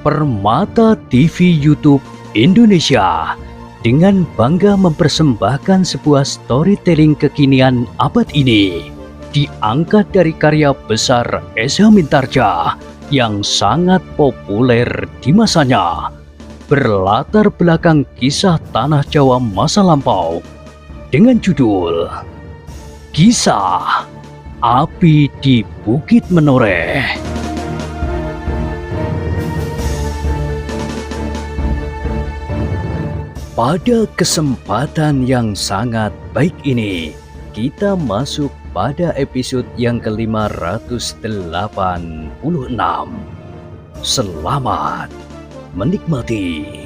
Permata TV YouTube Indonesia dengan bangga mempersembahkan sebuah storytelling kekinian abad ini, diangkat dari karya besar Esa Mintarja yang sangat populer di masanya, berlatar belakang kisah tanah Jawa masa lampau dengan judul Kisah Api di Bukit Menoreh. Pada kesempatan yang sangat baik ini, kita masuk pada episode yang ke-586. Selamat menikmati.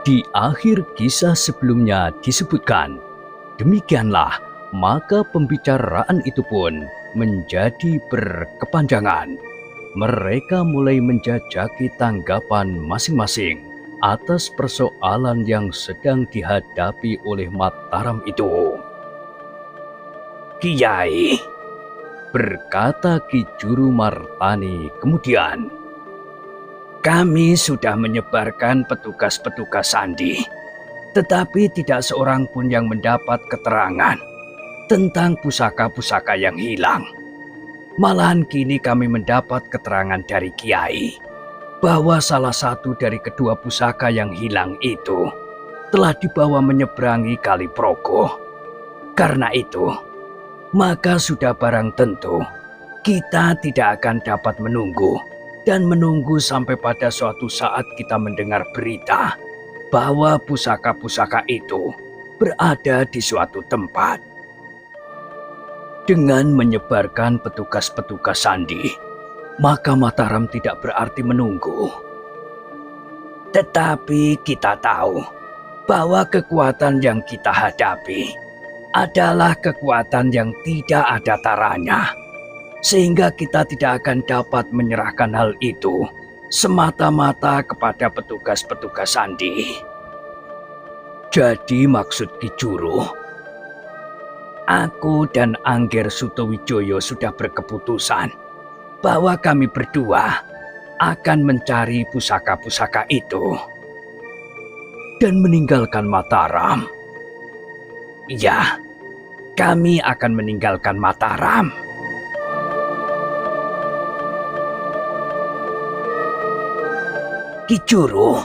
Di akhir kisah sebelumnya disebutkan, demikianlah maka pembicaraan itu pun menjadi berkepanjangan. Mereka mulai menjajaki tanggapan masing-masing atas persoalan yang sedang dihadapi oleh Mataram itu. "Kiai," berkata Ki Juru Martani kemudian, "kami sudah menyebarkan petugas-petugas sandi, tetapi tidak seorang pun yang mendapat keterangan tentang pusaka-pusaka yang hilang. Malahan kini kami mendapat keterangan dari Kiai bahwa salah satu dari kedua pusaka yang hilang itu telah dibawa menyeberangi Kali Progo. Karena itu, maka sudah barang tentu kita tidak akan dapat menunggu sampai pada suatu saat kita mendengar berita bahwa pusaka-pusaka itu berada di suatu tempat. Dengan menyebarkan petugas-petugas sandi, maka Mataram tidak berarti menunggu. Tetapi kita tahu bahwa kekuatan yang kita hadapi adalah kekuatan yang tidak ada taranya, sehingga kita tidak akan dapat menyerahkan hal itu semata-mata kepada petugas-petugas sandi. Jadi maksud Ki Juru, aku dan Angger Sutowijoyo sudah berkeputusan bahwa kami berdua akan mencari pusaka-pusaka itu dan meninggalkan Mataram. Iya, kami akan meninggalkan Mataram." "Ki Juru,"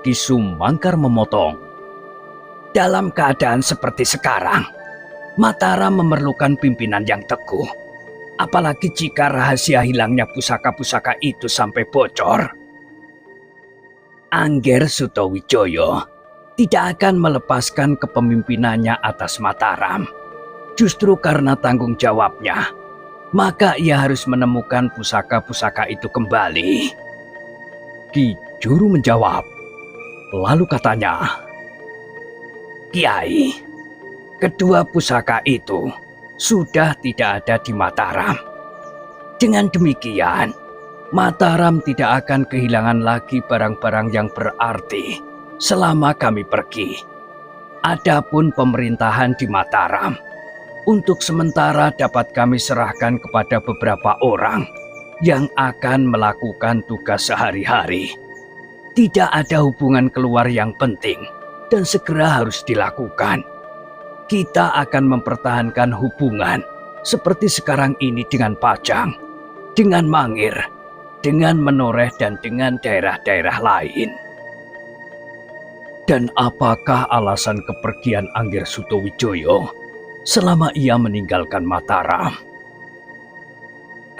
Ki Sumangkar memotong, "dalam keadaan seperti sekarang, Mataram memerlukan pimpinan yang teguh. Apalagi jika rahasia hilangnya pusaka-pusaka itu sampai bocor. Angger Sutowijoyo tidak akan melepaskan kepemimpinannya atas Mataram. Justru karena tanggung jawabnya, maka ia harus menemukan pusaka-pusaka itu kembali." Ki Juru menjawab. Lalu katanya, "Kiai, kedua pusaka itu sudah tidak ada di Mataram. Dengan demikian, Mataram tidak akan kehilangan lagi barang-barang yang berarti selama kami pergi. Adapun pemerintahan di Mataram, untuk sementara dapat kami serahkan kepada beberapa orang yang akan melakukan tugas sehari-hari. Tidak ada hubungan keluar yang penting dan segera harus dilakukan. Kita akan mempertahankan hubungan seperti sekarang ini dengan Pajang, dengan Mangir, dengan Menoreh, dan dengan daerah-daerah lain." "Dan apakah alasan kepergian Angger Sutowijoyo selama ia meninggalkan Mataram?"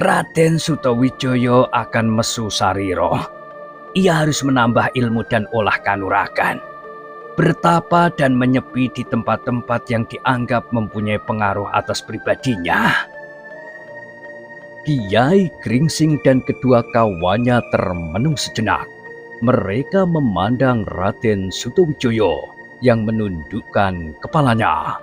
"Raden Sutowijoyo akan mesu sariro. Ia harus menambah ilmu dan olah kanuragan, bertapa dan menyepi di tempat-tempat yang dianggap mempunyai pengaruh atas pribadinya." Kiai Gringsing dan kedua kawannya termenung sejenak. Mereka memandang Raden Sutowijoyo yang menundukkan kepalanya.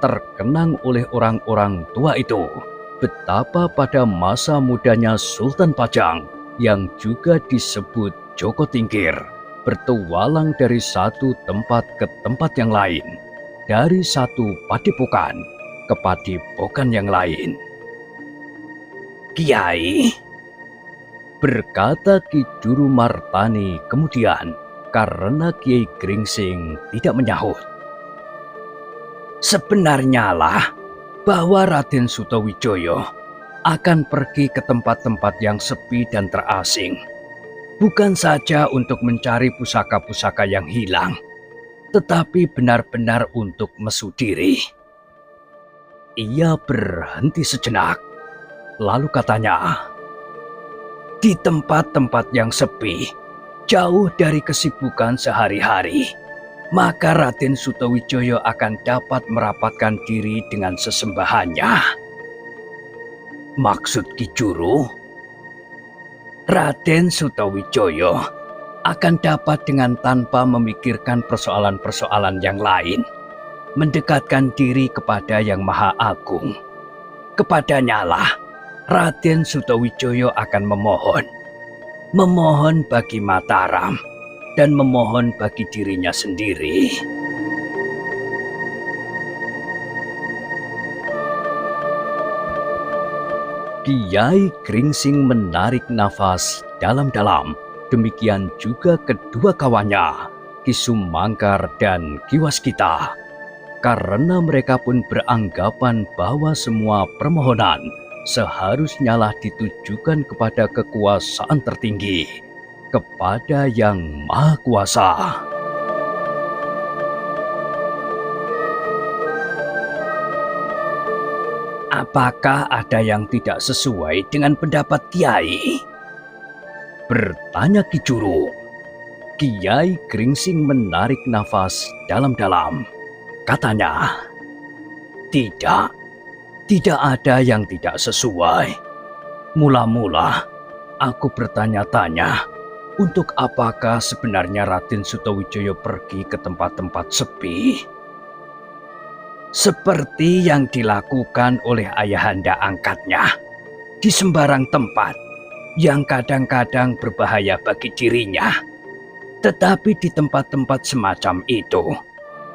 Terkenang oleh orang-orang tua itu betapa pada masa mudanya Sultan Pajang yang juga disebut Joko Tingkir bertualang dari satu tempat ke tempat yang lain, dari satu padepokan ke padepokan yang lain. Kiai, berkata Ki Juru Martani kemudian karena Kiai Gringsing tidak menyahut. Sebenarnya lah bahwa Raden Sutawijaya akan pergi ke tempat-tempat yang sepi dan terasing. Bukan saja untuk mencari pusaka-pusaka yang hilang, tetapi benar-benar untuk mesudiri. Ia berhenti sejenak, lalu katanya, di tempat-tempat yang sepi, jauh dari kesibukan sehari-hari, maka Raden Sutawijaya akan dapat merapatkan diri dengan sesembahannya. Maksud Ki Juru, Raden Sutawijaya akan dapat dengan tanpa memikirkan persoalan-persoalan yang lain, mendekatkan diri kepada Yang Maha Agung. Kepadanya lah Raden Sutawijaya akan memohon bagi Mataram, dan memohon bagi dirinya sendiri. Kiai Gringsing menarik nafas dalam-dalam. Demikian juga kedua kawannya, Ki Sumangkar dan Ki Waskita. Karena mereka pun beranggapan bahwa semua permohonan seharusnya lah ditujukan kepada kekuasaan tertinggi, kepada Yang Maha Kuasa. Apakah ada yang tidak sesuai dengan pendapat Kiai? Bertanya Ki Juru. Kiai Gringsing menarik nafas dalam-dalam. Katanya, tidak ada yang tidak sesuai. Mula-mula aku bertanya-tanya, untuk apakah sebenarnya Raden Sutawijaya pergi ke tempat-tempat sepi? Seperti yang dilakukan oleh ayahanda angkatnya di sembarang tempat yang kadang-kadang berbahaya bagi dirinya. Tetapi di tempat-tempat semacam itu,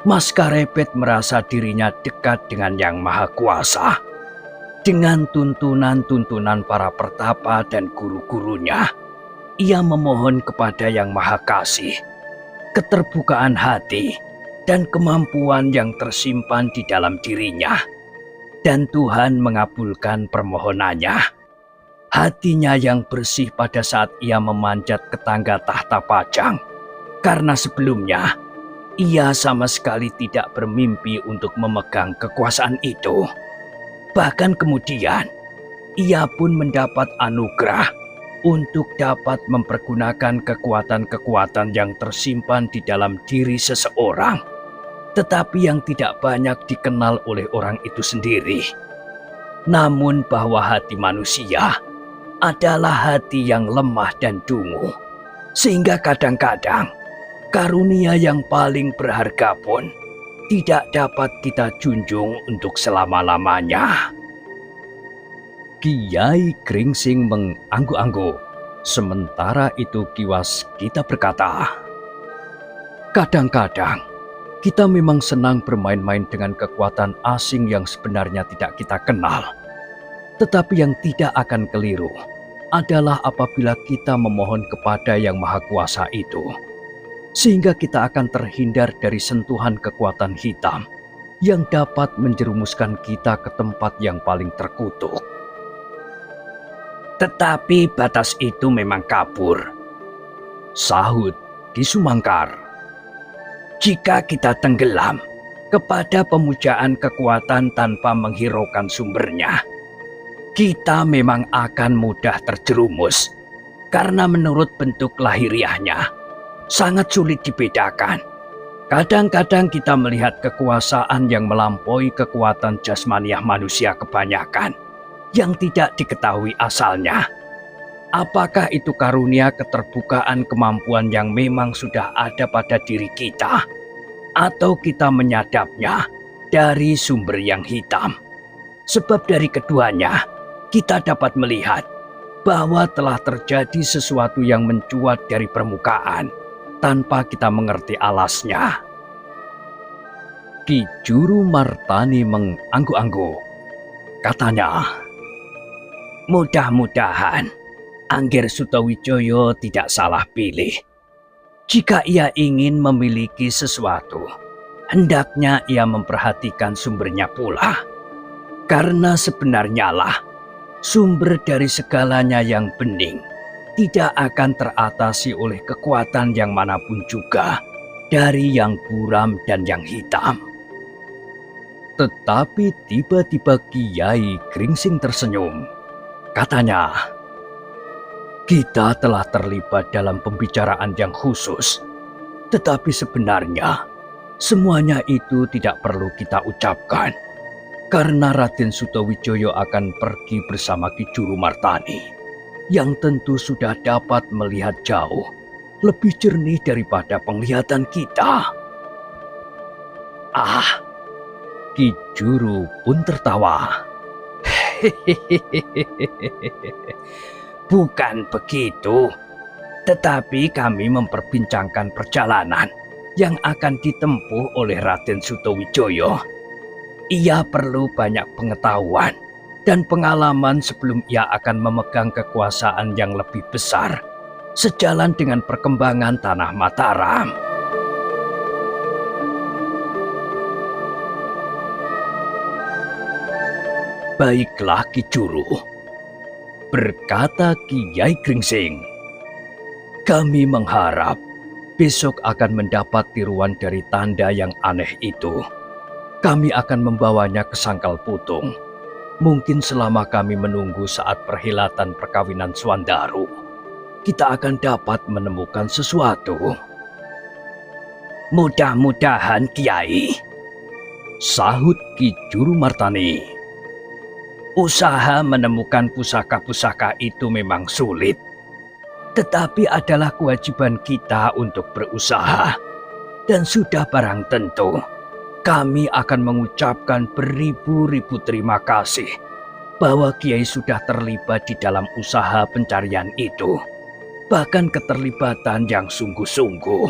Mas Karepet merasa dirinya dekat dengan Yang Maha Kuasa. Dengan tuntunan-tuntunan para pertapa dan guru-gurunya, ia memohon kepada Yang Maha Kasih, keterbukaan hati, dan kemampuan yang tersimpan di dalam dirinya. Dan Tuhan mengabulkan permohonannya. Hatinya yang bersih pada saat ia memanjat ke tangga tahta Pajang. Karena sebelumnya, ia sama sekali tidak bermimpi untuk memegang kekuasaan itu. Bahkan kemudian, ia pun mendapat anugerah untuk dapat mempergunakan kekuatan-kekuatan yang tersimpan di dalam diri seseorang, tetapi yang tidak banyak dikenal oleh orang itu sendiri. Namun bahwa hati manusia adalah hati yang lemah dan dungu, sehingga kadang-kadang karunia yang paling berharga pun tidak dapat kita junjung untuk selama-lamanya. Kiai Gringsing mengangguk-angguk. Sementara itu Ki Waskita berkata, kadang-kadang kita memang senang bermain-main dengan kekuatan asing yang sebenarnya tidak kita kenal. Tetapi yang tidak akan keliru adalah apabila kita memohon kepada Yang Maha Kuasa itu, sehingga kita akan terhindar dari sentuhan kekuatan hitam yang dapat menjerumuskan kita ke tempat yang paling terkutuk. Tetapi batas itu memang kabur, sahut Ki Sumangkar. Jika kita tenggelam kepada pemujaan kekuatan tanpa menghiraukan sumbernya, kita memang akan mudah terjerumus, karena menurut bentuk lahiriahnya sangat sulit dibedakan. Kadang-kadang kita melihat kekuasaan yang melampaui kekuatan jasmaniah manusia kebanyakan, yang tidak diketahui asalnya. Apakah itu karunia keterbukaan kemampuan yang memang sudah ada pada diri kita, atau kita menyadapnya dari sumber yang hitam? Sebab dari keduanya, kita dapat melihat bahwa telah terjadi sesuatu yang mencuat dari permukaan tanpa kita mengerti alasnya. Ki Juru Martani mengangguk-angguk. Katanya, Mudah-mudahan Angger Sutawijaya tidak salah pilih. Jika ia ingin memiliki sesuatu, hendaknya ia memperhatikan sumbernya pula. Karena sebenarnya lah, sumber dari segalanya yang bening tidak akan teratasi oleh kekuatan yang manapun juga, dari yang buram dan yang hitam. Tetapi tiba-tiba Kiai Gringsing tersenyum. Katanya, kita telah terlibat dalam pembicaraan yang khusus, tetapi sebenarnya semuanya itu tidak perlu kita ucapkan, karena Raden Sutawijaya akan pergi bersama Ki Juru Martani, yang tentu sudah dapat melihat jauh, lebih jernih daripada penglihatan kita. Ah, Ki Juru pun tertawa. Bukan begitu, tetapi kami memperbincangkan perjalanan yang akan ditempuh oleh Raden Sutawijaya. Ia perlu banyak pengetahuan dan pengalaman sebelum ia akan memegang kekuasaan yang lebih besar, sejalan dengan perkembangan tanah Mataram. Baiklah Ki Juru, berkata Kiai Gringsing. Kami mengharap besok akan mendapat tiruan dari tanda yang aneh itu. Kami akan membawanya ke Sangkal Putung. Mungkin selama kami menunggu saat perhelatan perkawinan Swandaru, kita akan dapat menemukan sesuatu. Mudah-mudahan Kiai, sahut Ki Juru Martani. Usaha menemukan pusaka-pusaka itu memang sulit, tetapi adalah kewajiban kita untuk berusaha. Dan sudah barang tentu, kami akan mengucapkan beribu-ribu terima kasih bahwa Kiai sudah terlibat di dalam usaha pencarian itu, bahkan keterlibatan yang sungguh-sungguh.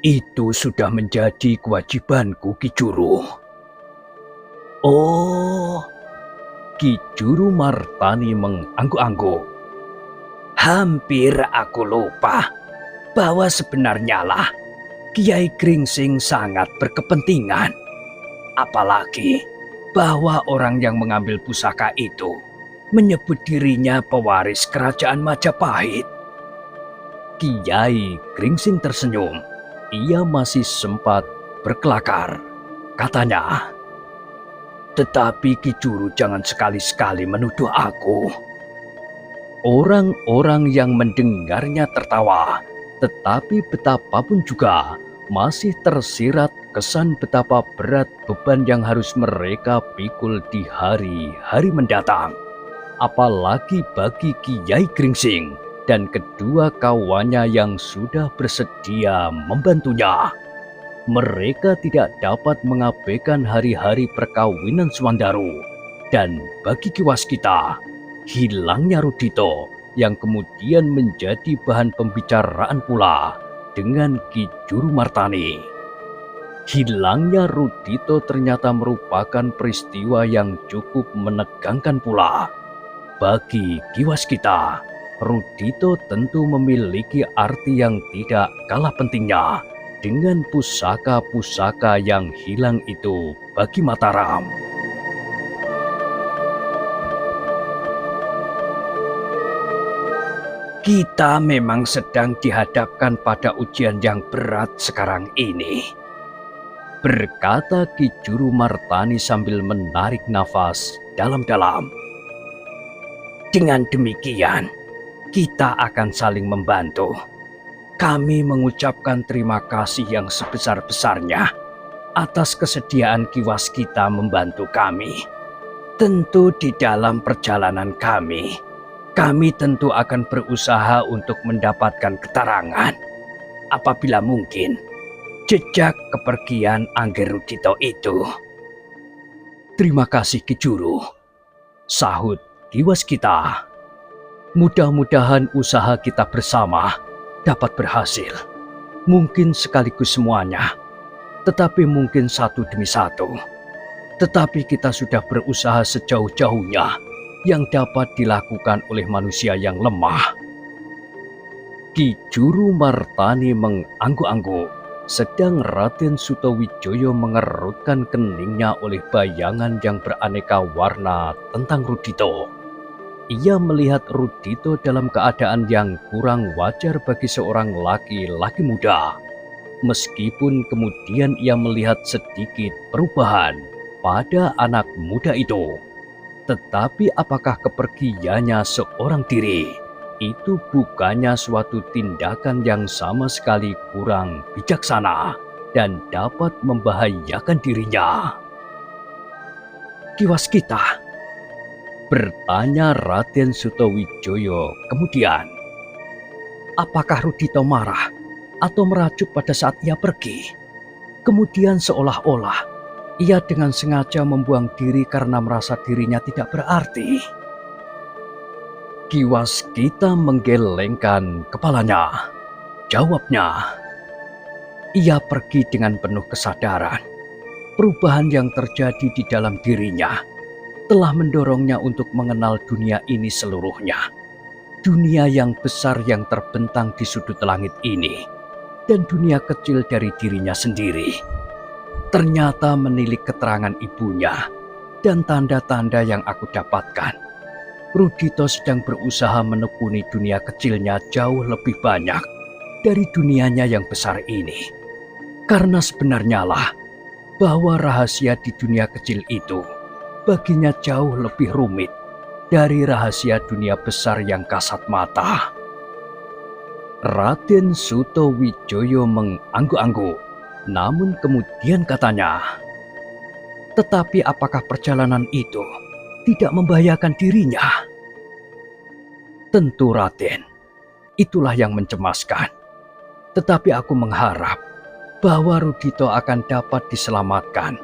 Itu sudah menjadi kewajibanku, Ki Juru. Oh, Ki Juru Martani mengangguk-angguk. Hampir aku lupa bahwa sebenarnya lah Kiai Gringsing sangat berkepentingan. Apalagi bahwa orang yang mengambil pusaka itu menyebut dirinya pewaris kerajaan Majapahit. Kiai Gringsing tersenyum. Ia masih sempat berkelakar. Katanya, tetapi Ki Juru jangan sekali-sekali menuduh aku. Orang-orang yang mendengarnya tertawa, tetapi betapapun juga masih tersirat kesan betapa berat beban yang harus mereka pikul di hari-hari mendatang. Apalagi bagi Kiai Gringsing dan kedua kawannya yang sudah bersedia membantunya. Mereka tidak dapat mengabaikan hari-hari perkawinan Swandaru. Dan bagi Ki Waskita, hilangnya Rudito yang kemudian menjadi bahan pembicaraan pula dengan Ki Juru Martani. Hilangnya Rudito ternyata merupakan peristiwa yang cukup menegangkan pula. Bagi Ki Waskita, Rudito tentu memiliki arti yang tidak kalah pentingnya dengan pusaka-pusaka yang hilang itu bagi Mataram. Kita memang sedang dihadapkan pada ujian yang berat sekarang ini, berkata Ki Juru Martani sambil menarik nafas dalam-dalam. Dengan demikian, kita akan saling membantu. Kami mengucapkan terima kasih yang sebesar-besarnya atas kesediaan Ki Waskita membantu kami. Tentu di dalam perjalanan kami tentu akan berusaha untuk mendapatkan keterangan, apabila mungkin, jejak kepergian Angger Rudito itu. Terima kasih Ki Juru, sahut Ki Waskita. Mudah-mudahan usaha kita bersama dapat berhasil. Mungkin sekaligus semuanya, tetapi mungkin satu demi satu. Tetapi kita sudah berusaha sejauh-jauhnya yang dapat dilakukan oleh manusia yang lemah. Ki Juru Martani mengangguk-angguk, sedang Raden Sutawijaya mengerutkan keningnya oleh bayangan yang beraneka warna tentang Rudito. Ia melihat Rudito dalam keadaan yang kurang wajar bagi seorang laki-laki muda. Meskipun kemudian ia melihat sedikit perubahan pada anak muda itu. Tetapi apakah kepergiannya seorang diri itu bukannya suatu tindakan yang sama sekali kurang bijaksana dan dapat membahayakan dirinya? "Kiwaskita?" bertanya Raden Sutawijaya kemudian. "Apakah Rudito marah atau merajuk pada saat ia pergi? Kemudian seolah-olah ia dengan sengaja membuang diri karena merasa dirinya tidak berarti?" Ki Waskita menggelengkan kepalanya. Jawabnya, "Ia pergi dengan penuh kesadaran. Perubahan yang terjadi di dalam dirinya telah mendorongnya untuk mengenal dunia ini seluruhnya. Dunia yang besar yang terbentang di sudut langit ini, dan dunia kecil dari dirinya sendiri." Ternyata menilik keterangan ibunya dan tanda-tanda yang aku dapatkan, Rudito sedang berusaha menekuni dunia kecilnya jauh lebih banyak dari dunianya yang besar ini. Karena sebenarnya lah bahwa rahasia di dunia kecil itu baginya jauh lebih rumit dari rahasia dunia besar yang kasat mata. Raden Sutawijaya mengangguk-angguk, namun kemudian katanya, "Tetapi apakah perjalanan itu tidak membahayakan dirinya?" "Tentu Raden, itulah yang mencemaskan. Tetapi aku mengharap bahwa Rudito akan dapat diselamatkan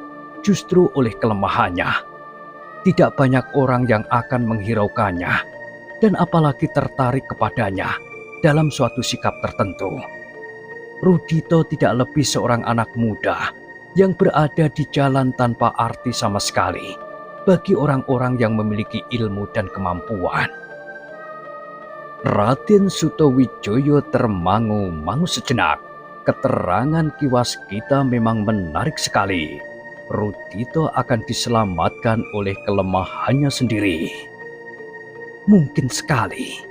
justru oleh kelemahannya. Tidak banyak orang yang akan menghiraukannya dan apalagi tertarik kepadanya dalam suatu sikap tertentu. Rudito tidak lebih seorang anak muda yang berada di jalan tanpa arti sama sekali bagi orang-orang yang memiliki ilmu dan kemampuan." Raden Sutawijaya termangu-mangu sejenak. Keterangan Ki Waskita memang menarik sekali. Rudito akan diselamatkan oleh kelemahannya sendiri. "Mungkin sekali,"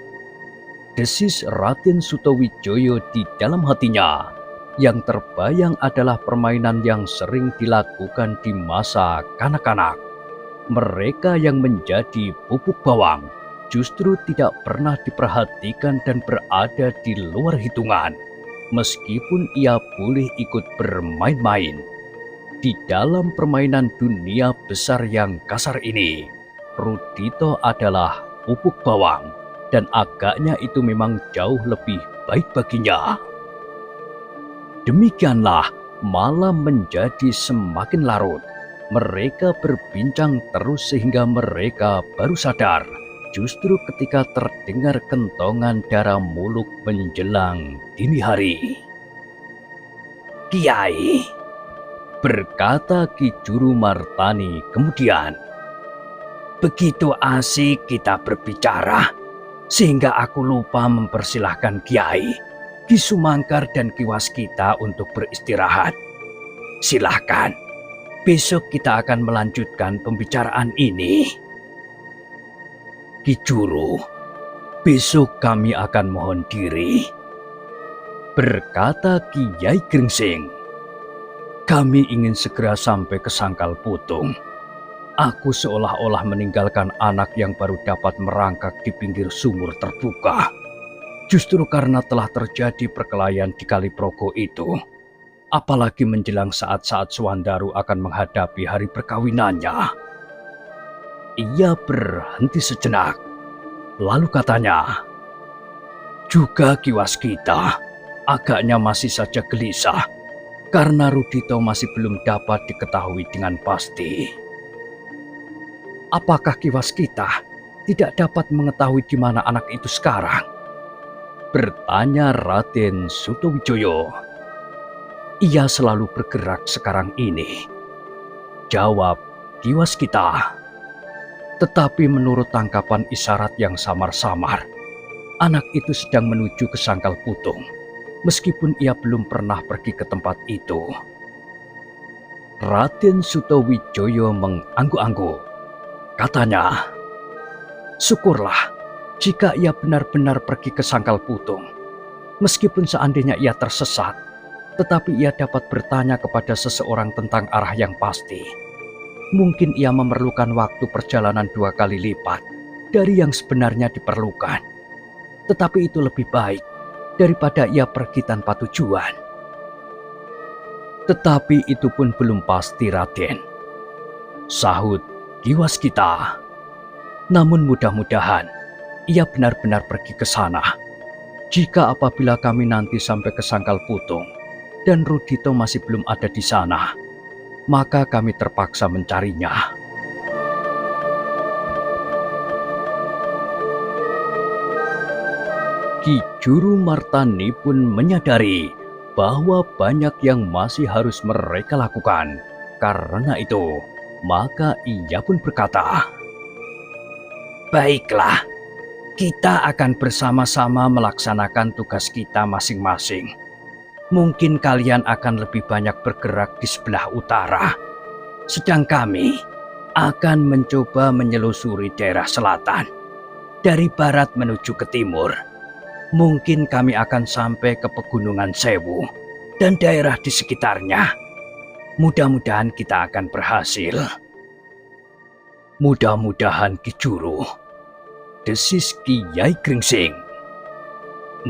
desis Raden Sutawijaya di dalam hatinya. Yang terbayang adalah permainan yang sering dilakukan di masa kanak-kanak. Mereka yang menjadi pupuk bawang justru tidak pernah diperhatikan dan berada di luar hitungan, meskipun ia boleh ikut bermain-main. Di dalam permainan dunia besar yang kasar ini, Rudito adalah pupuk bawang, dan agaknya itu memang jauh lebih baik baginya. Demikianlah malam menjadi semakin larut. Mereka berbincang terus sehingga mereka baru sadar justru ketika terdengar kentongan Dara Muluk menjelang dini hari. "Kiai," berkata Ki Juru Martani kemudian, "begitu asik kita berbicara sehingga aku lupa mempersilahkan Kiai, Ki Sumangkar dan Ki Waskita untuk beristirahat. Silahkan, besok kita akan melanjutkan pembicaraan ini." "Ki Juru, besok kami akan mohon diri," berkata Kiai Gringsing. "Kami ingin segera sampai ke Sangkal Putung. Aku seolah-olah meninggalkan anak yang baru dapat merangkak di pinggir sumur terbuka. Justru karena telah terjadi perkelahian di Kaliprogo itu, apalagi menjelang saat-saat Suwandaru akan menghadapi hari perkawinannya." Ia berhenti sejenak, lalu katanya, "Juga Ki Waskita agaknya masih saja gelisah karena Rudito masih belum dapat diketahui dengan pasti." "Apakah Ki Waskita tidak dapat mengetahui di mana anak itu sekarang?" bertanya Raden Sutawijaya. "Ia selalu bergerak sekarang ini," jawab Ki Waskita. Tetapi menurut tangkapan isyarat yang samar-samar, anak itu sedang menuju ke Sangkal Putung, meskipun ia belum pernah pergi ke tempat itu. Raden Sutawijaya mengangguk-angguk. Katanya, syukurlah jika ia benar-benar pergi ke Sangkal Putung. Meskipun seandainya ia tersesat, tetapi ia dapat bertanya kepada seseorang tentang arah yang pasti. Mungkin ia memerlukan waktu perjalanan 2 kali lipat dari yang sebenarnya diperlukan. Tetapi itu lebih baik daripada ia pergi tanpa tujuan. Tetapi itu pun belum pasti, Raden, sahut Ki Waskita. Namun mudah-mudahan ia benar-benar pergi ke sana. Jika apabila kami nanti sampai ke Sangkal Putung dan Rudito masih belum ada di sana, maka kami terpaksa mencarinya. Ki Juru Martani pun menyadari bahwa banyak yang masih harus mereka lakukan. Karena itu, maka ia pun berkata, "Baiklah, kita akan bersama-sama melaksanakan tugas kita masing-masing. Mungkin kalian akan lebih banyak bergerak di sebelah utara, sedang kami akan mencoba menyelusuri daerah selatan. Dari barat menuju ke timur, mungkin kami akan sampai ke Pegunungan Sewu dan daerah di sekitarnya. Mudah-mudahan kita akan berhasil." "Mudah-mudahan, Ki Juru," desis Kiai Gringsing.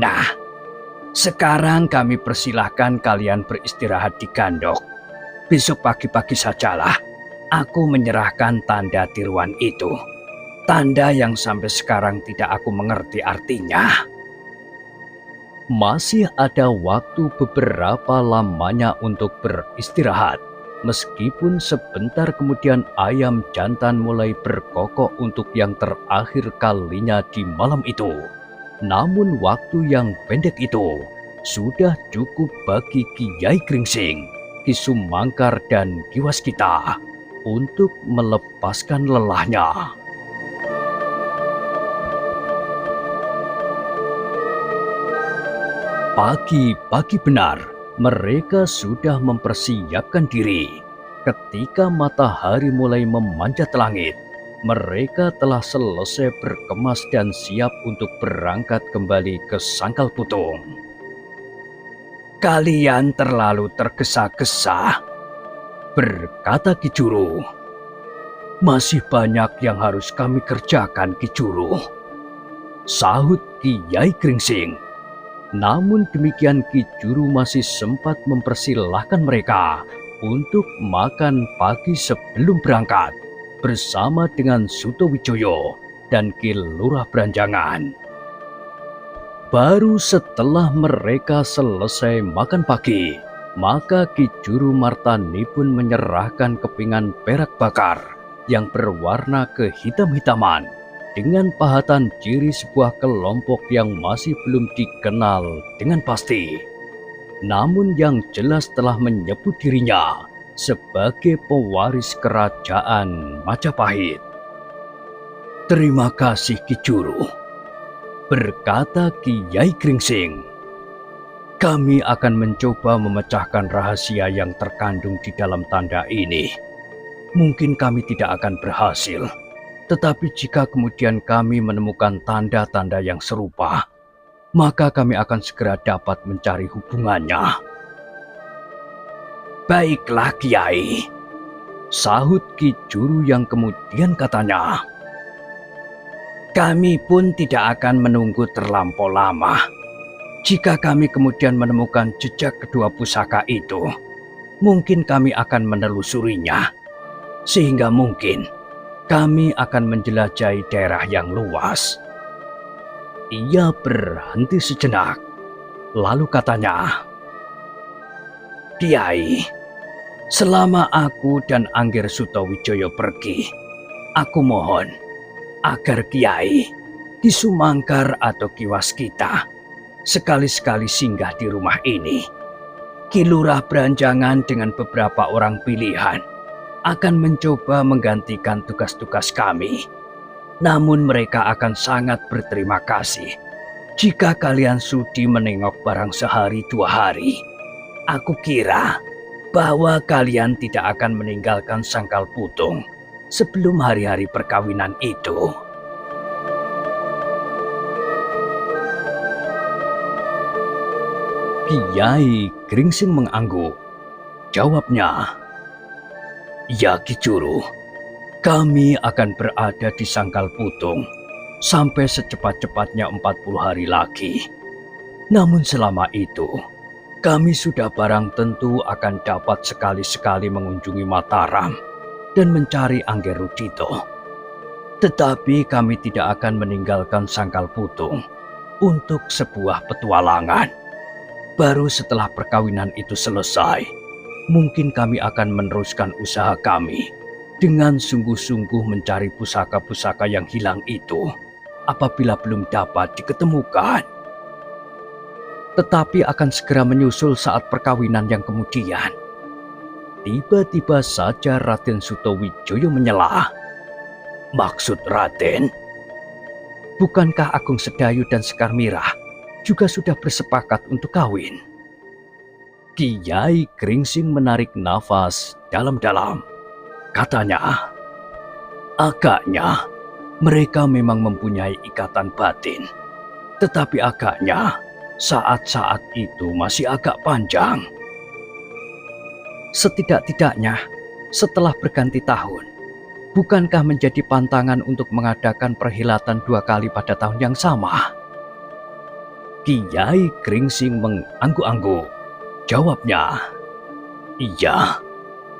"Nah, sekarang kami persilahkan kalian beristirahat di Gandok. Besok pagi-pagi sajalah aku menyerahkan tanda tiruan itu. Tanda yang sampai sekarang tidak aku mengerti artinya." Masih ada waktu beberapa lamanya untuk beristirahat. Meskipun sebentar kemudian ayam jantan mulai berkokok untuk yang terakhir kalinya di malam itu. Namun waktu yang pendek itu sudah cukup bagi Kiai Gringsing, Ki Sumangkar dan Ki Waskita untuk melepaskan lelahnya. Pagi-pagi benar, mereka sudah mempersiapkan diri. Ketika matahari mulai memanjat langit, mereka telah selesai berkemas dan siap untuk berangkat kembali ke Sangkal Putung. "Kalian terlalu tergesa-gesa," berkata Ki Juru. "Masih banyak yang harus kami kerjakan, Ki Juru," sahut Kiai Gringsing. Namun demikian Ki Juru masih sempat mempersilahkan mereka untuk makan pagi sebelum berangkat bersama dengan Sutawijaya dan Ki Lurah Branjangan. Baru setelah mereka selesai makan pagi, maka Ki Juru Martani pun menyerahkan kepingan perak bakar yang berwarna kehitam-hitaman dengan pahatan ciri sebuah kelompok yang masih belum dikenal dengan pasti. Namun yang jelas telah menyebut dirinya sebagai pewaris kerajaan Majapahit. "Terima kasih Ki Juru," berkata Kiai Gringsing. "Kami akan mencoba memecahkan rahasia yang terkandung di dalam tanda ini. Mungkin kami tidak akan berhasil. Tetapi jika kemudian kami menemukan tanda-tanda yang serupa, maka kami akan segera dapat mencari hubungannya." "Baiklah Kiai," sahut Ki Juru yang kemudian katanya, "Kami pun tidak akan menunggu terlampau lama. Jika kami kemudian menemukan jejak kedua pusaka itu, mungkin kami akan menelusurinya, sehingga mungkin kami akan menjelajahi daerah yang luas." Ia berhenti sejenak, lalu katanya, "Kiai, selama aku dan Anggir Sutawijaya pergi, aku mohon agar Kiai, Ki Sumangkar atau Ki Waskita sekali-sekali singgah di rumah ini. Ki Lurah Branjangan dengan beberapa orang pilihan akan mencoba menggantikan tugas-tugas kami Namun mereka akan sangat berterima kasih jika kalian sudi menengok barang sehari 2 hari. Aku kira bahwa kalian tidak akan meninggalkan Sangkal Putung sebelum hari-hari perkawinan itu. Kiai Gringsing mengangguk. Jawabnya, "Ya Ki Juru, kami akan berada di Sangkal Putung sampai secepat-cepatnya 40 hari lagi. Namun selama itu, kami sudah barang tentu akan dapat sekali-sekali mengunjungi Mataram dan mencari Angger Rudito. Tetapi kami tidak akan meninggalkan Sangkal Putung untuk sebuah petualangan. Baru setelah perkawinan itu selesai, mungkin kami akan meneruskan usaha kami dengan sungguh-sungguh mencari pusaka-pusaka yang hilang itu apabila belum dapat diketemukan. Tetapi akan segera menyusul saat perkawinan yang kemudian." Tiba-tiba saja Raden Sutawijaya menyela. "Maksud Raden? Bukankah Agung Sedayu dan Sekar Mirah juga sudah bersepakat untuk kawin?" Kiai Gringsing menarik nafas dalam-dalam. Katanya, "Agaknya mereka memang mempunyai ikatan batin. Tetapi agaknya saat-saat itu masih agak panjang. Setidak-tidaknya setelah berganti tahun, bukankah menjadi pantangan untuk mengadakan perhilatan 2 kali pada tahun yang sama?" Kiai Gringsing mengangguk-angguk. Jawabnya, "Iya,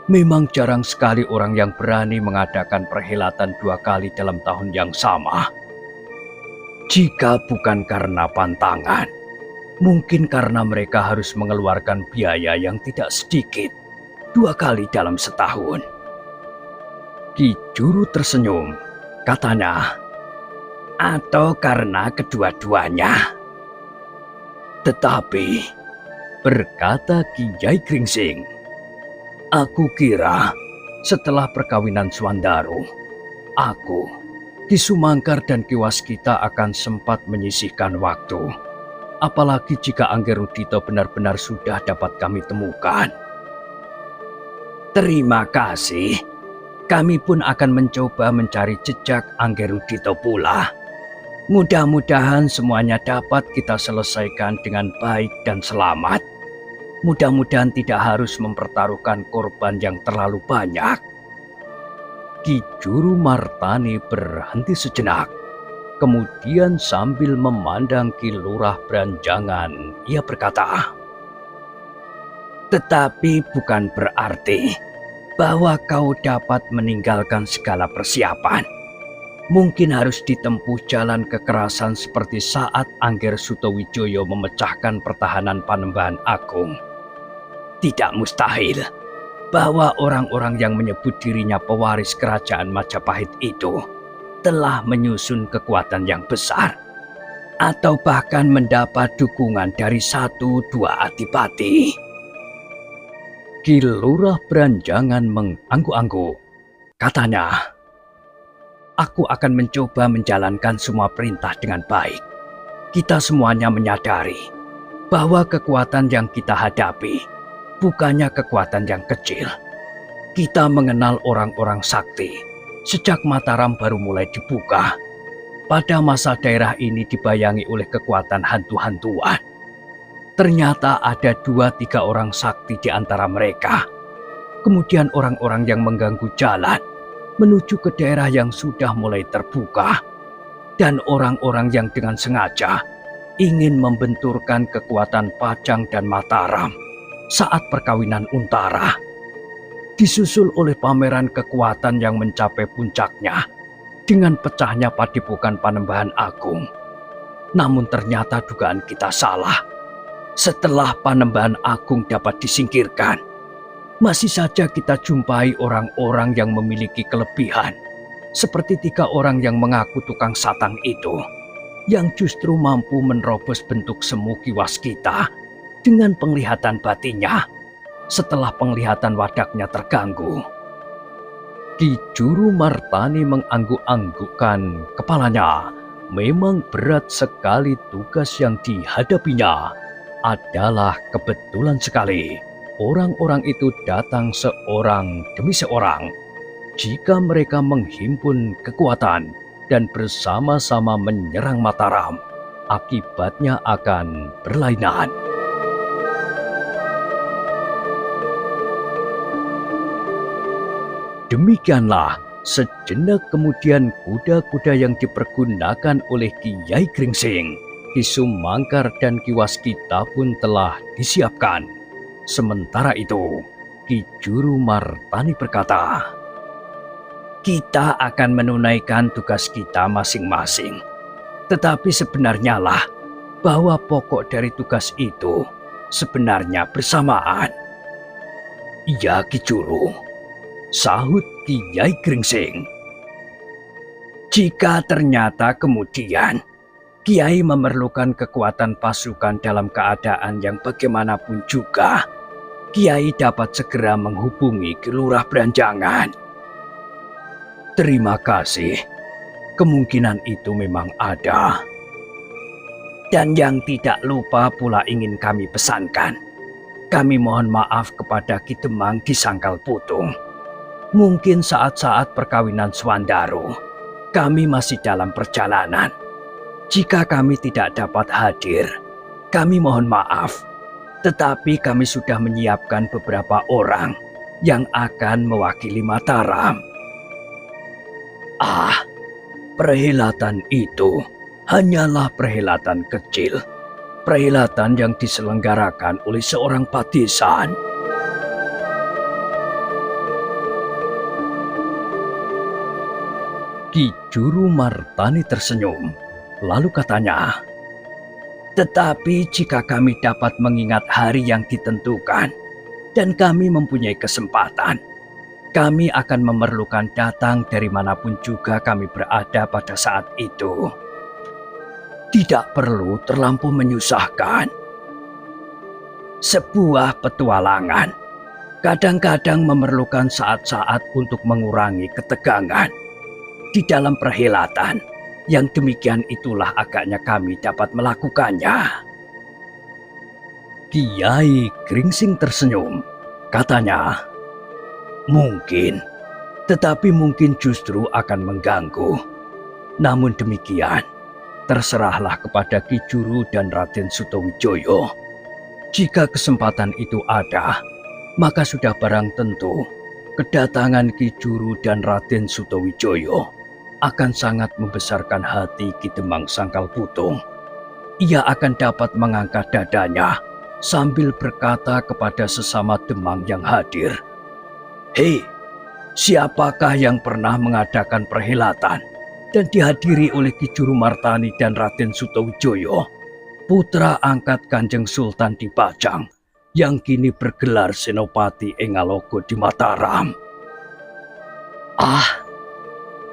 memang jarang sekali orang yang berani mengadakan perhelatan 2 kali dalam tahun yang sama. Jika bukan karena pantangan, mungkin karena mereka harus mengeluarkan biaya yang tidak sedikit 2 kali dalam setahun." Ki Juru tersenyum. Katanya, "Atau karena kedua-duanya." "Tetapi," berkata Kiai Gringsing, "aku kira setelah perkawinan Swandaru, aku, Ki Sumangkar dan Ki Waskita akan sempat menyisihkan waktu. Apalagi jika Angger Rudito benar-benar sudah dapat kami temukan." "Terima kasih. Kami pun akan mencoba mencari jejak Angger Rudito pula. Mudah-mudahan semuanya dapat kita selesaikan dengan baik dan selamat. Mudah-mudahan tidak harus mempertaruhkan korban yang terlalu banyak." Ki Juru Martani berhenti sejenak. Kemudian sambil memandang Ki Lurah Branjangan, ia berkata, "Tetapi bukan berarti bahwa kau dapat meninggalkan segala persiapan. Mungkin harus ditempuh jalan kekerasan seperti saat Angger Sutawijaya memecahkan pertahanan Panembahan Agung. Tidak mustahil bahwa orang-orang yang menyebut dirinya pewaris kerajaan Majapahit itu telah menyusun kekuatan yang besar, atau bahkan mendapat dukungan dari 1-2 adipati." Ki Lurah Branjangan mengangguk-angguk. Katanya, "Aku akan mencoba menjalankan semua perintah dengan baik. Kita semuanya menyadari bahwa kekuatan yang kita hadapi bukannya kekuatan yang kecil. Kita mengenal orang-orang sakti sejak Mataram baru mulai dibuka. Pada masa daerah ini dibayangi oleh kekuatan hantu-hantuan. Ternyata ada 2-3 orang sakti di antara mereka. Kemudian orang-orang yang mengganggu jalan menuju ke daerah yang sudah mulai terbuka. Dan orang-orang yang dengan sengaja ingin membenturkan kekuatan Pajang dan Mataram saat perkawinan Untara. Disusul oleh pameran kekuatan yang mencapai puncaknya dengan pecahnya Padepokan Panembahan Agung. Namun ternyata dugaan kita salah. Setelah Panembahan Agung dapat disingkirkan, masih saja kita jumpai orang-orang yang memiliki kelebihan, seperti 3 orang yang mengaku tukang satang itu, yang justru mampu menerobos bentuk semu Ki Waskita dengan penglihatan batinnya setelah penglihatan wadaknya terganggu. Ki Juru Martani mengangguk-anggukkan kepalanya. Memang berat sekali tugas yang dihadapinya. Adalah kebetulan sekali. Orang-orang itu datang seorang demi seorang. Jika mereka menghimpun kekuatan dan bersama-sama menyerang Mataram, akibatnya akan berlainan. Demikianlah, sejenak kemudian kuda-kuda yang dipergunakan oleh Kiai Gringsing, Ki Sumangkar dan Ki Waskita pun telah disiapkan. Sementara itu, Ki Juru Martani berkata, "Kita akan menunaikan tugas kita masing-masing. Tetapi sebenarnya lah bahwa pokok dari tugas itu sebenarnya bersamaan." "Iya, Ki Juru," sahut Kiai Gringsing. "Jika ternyata kemudian Kiai memerlukan kekuatan pasukan dalam keadaan yang bagaimanapun juga, Kiai dapat segera menghubungi Ki Lurah Branjangan." "Terima kasih. Kemungkinan itu memang ada. Dan yang tidak lupa pula ingin kami pesankan, kami mohon maaf kepada Ki Demang di Sangkal Putung. Mungkin saat-saat perkawinan Swandaro, kami masih dalam perjalanan. Jika kami tidak dapat hadir, kami mohon maaf. Tetapi kami sudah menyiapkan beberapa orang yang akan mewakili Mataram." "Ah, perhelatan itu hanyalah perhelatan kecil. Perhelatan yang diselenggarakan oleh seorang padesan." Ki Juru Martani tersenyum, lalu katanya, "Tetapi jika kami dapat mengingat hari yang ditentukan, dan kami mempunyai kesempatan, kami akan memerlukan datang dari manapun juga kami berada pada saat itu. Tidak perlu terlampau menyusahkan. Sebuah petualangan kadang-kadang memerlukan saat-saat untuk mengurangi ketegangan. Di dalam perhelatan yang demikian itulah agaknya kami dapat melakukannya." Kiai Gringsing tersenyum. Katanya, "Mungkin, tetapi mungkin justru akan mengganggu. Namun demikian, terserahlah kepada Ki Juru dan Raden Sutawijoyo. Jika kesempatan itu ada, maka sudah barang tentu kedatangan Ki Juru dan Raden Sutawijoyo akan sangat membesarkan hati Ki Demang Sangkal Putung. Ia akan dapat mengangkat dadanya sambil berkata kepada sesama Demang yang hadir, 'Hei, siapakah yang pernah mengadakan perhelatan dan dihadiri oleh Ki Juru Martani dan Raden Sutawijoyo, putra angkat Kanjeng Sultan Dipajang, yang kini bergelar Senopati Engalogo di Mataram?' Ah,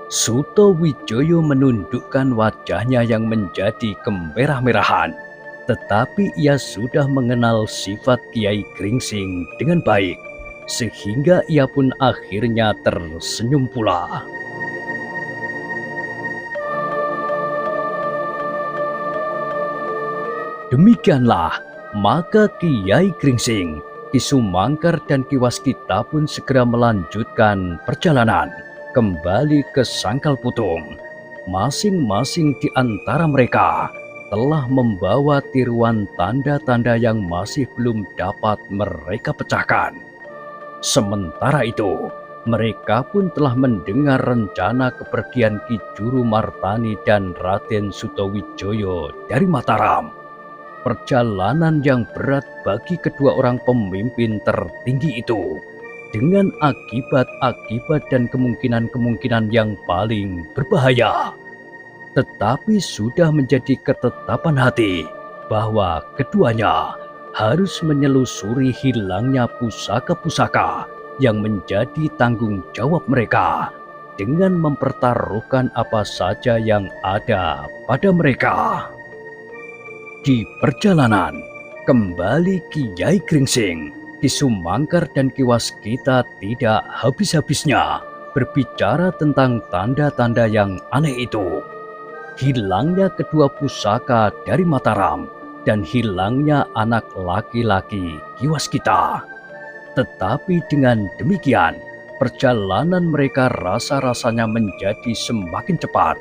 Sutawijoyo menundukkan wajahnya yang menjadi kemerah-merahan, tetapi ia sudah mengenal sifat Kiai Gringsing dengan baik, sehingga ia pun akhirnya tersenyum pula. Demikianlah, maka Kiai Gringsing, Ki Sumangkar dan Ki Waskita pun segera melanjutkan perjalanan kembali ke Sangkal Putung. Masing-masing di antara mereka telah membawa tiruan tanda-tanda yang masih belum dapat mereka pecahkan. Sementara itu, mereka pun telah mendengar rencana kepergian Ki Juru Martani dan Raden Sutawijoyo dari Mataram. Perjalanan yang berat bagi kedua orang pemimpin tertinggi itu, dengan akibat-akibat dan kemungkinan-kemungkinan yang paling berbahaya. Tetapi sudah menjadi ketetapan hati bahwa keduanya harus menyelusuri hilangnya pusaka-pusaka yang menjadi tanggung jawab mereka dengan mempertaruhkan apa saja yang ada pada mereka. Di perjalanan, kembali Kiai Gringsing, Ki Sumangkar dan Ki Waskita tidak habis-habisnya berbicara tentang tanda-tanda yang aneh itu. Hilangnya kedua pusaka dari Mataram dan hilangnya anak laki-laki Kiwaskita. Tetapi dengan demikian, perjalanan mereka rasa-rasanya menjadi semakin cepat.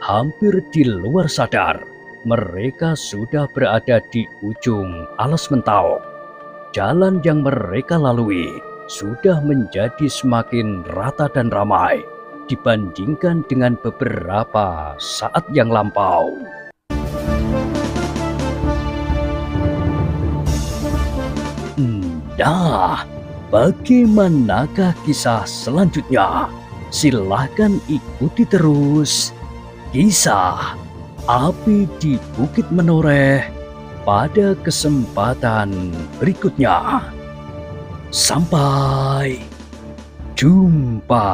Hampir di luar sadar, mereka sudah berada di ujung Alas Mentawai. Jalan yang mereka lalui sudah menjadi semakin rata dan ramai dibandingkan dengan beberapa saat yang lampau. Nah, bagaimanakah kisah selanjutnya? Silahkan ikuti terus kisah Api di Bukit Menoreh pada kesempatan berikutnya. Sampai jumpa.